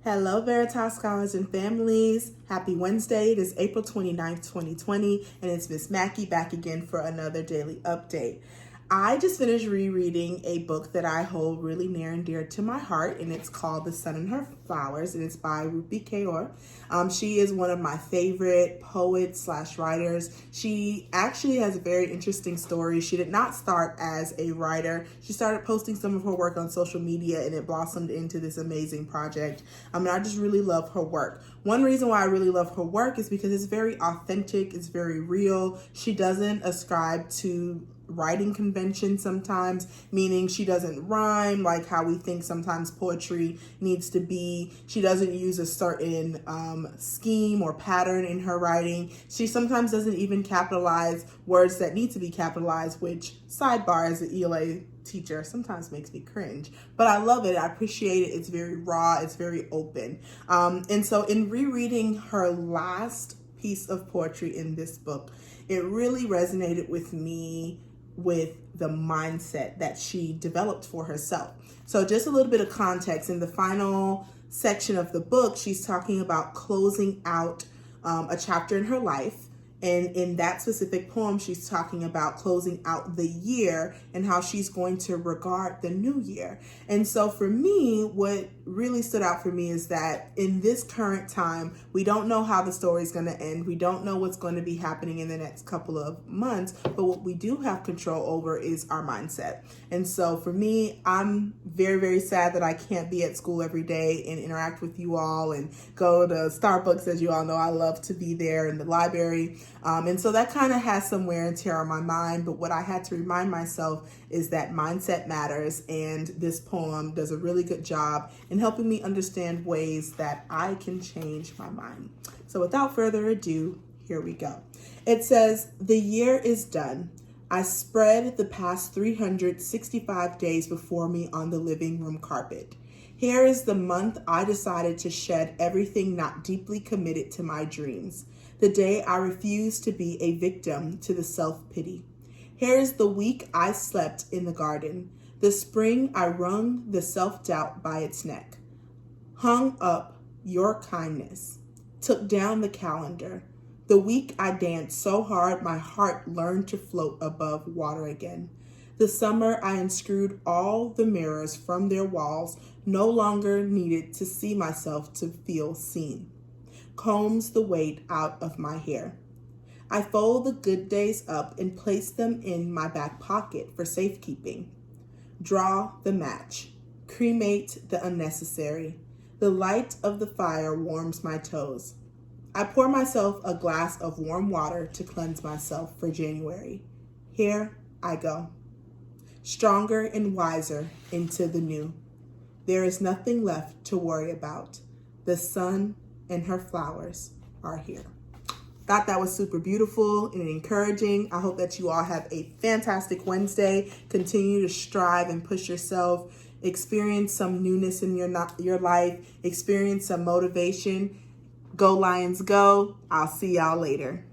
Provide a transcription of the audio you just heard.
Hello, Veritas scholars and families. Happy Wednesday. It is April 29th, 2020, and it's Miss Mackey back again for another daily update. I just finished rereading a book that I hold really near and dear to my heart, and it's called The Sun and Her Flowers, and it's by Rupi Kaur. She is one of my favorite poets / writers. She actually has a very interesting story. She did not start as a writer. She started posting some of her work on social media, and it blossomed into this amazing project. And I just really love her work. One reason why I really love her work is because it's very authentic, it's very real. She doesn't ascribe to writing convention sometimes, meaning she doesn't rhyme like how we think sometimes poetry needs to be. She doesn't use a certain scheme or pattern in her writing. She sometimes doesn't even capitalize words that need to be capitalized, which, sidebar, as an ELA teacher, sometimes makes me cringe, but I love it. I appreciate it. It's very raw. It's very open. And so in rereading her last piece of poetry in this book, it really resonated with me with the mindset that she developed for herself. So just a little bit of context. In the final section of the book, she's talking about closing out a chapter in her life. And in that specific poem, she's talking about closing out the year and how she's going to regard the new year. And so for me, what really stood out for me is that in this current time, we don't know how the story is going to end. We don't know what's going to be happening in the next couple of months. But what we do have control over is our mindset. And so for me, I'm very, very sad that I can't be at school every day and interact with you all and go to Starbucks. As you all know, I love to be there, in the library. And so that kind of has some wear and tear on my mind. But what I had to remind myself is that mindset matters. And this poem does a really good job in helping me understand ways that I can change my mind. So without further ado, here we go. It says, "The year is done. I spread the past 365 days before me on the living room carpet. Here is the month I decided to shed everything not deeply committed to my dreams. The day I refused to be a victim to the self-pity. Here is the week I slept in the garden. The spring I wrung the self-doubt by its neck. Hung up your kindness. Took down the calendar. The week I danced so hard my heart learned to float above water again. The summer I unscrewed all the mirrors from their walls, no longer needed to see myself to feel seen. Combs the weight out of my hair. I fold the good days up and place them in my back pocket for safekeeping. Draw the match. Cremate the unnecessary. The light of the fire warms my toes. I pour myself a glass of warm water to cleanse myself for January. Here I go. Stronger and wiser into the new. There is nothing left to worry about. The sun and her flowers are here." Thought that was super beautiful and encouraging. I hope that you all have a fantastic Wednesday. Continue to strive and push yourself. Experience some newness in your life. Experience some motivation. Go Lions, go. I'll see y'all later.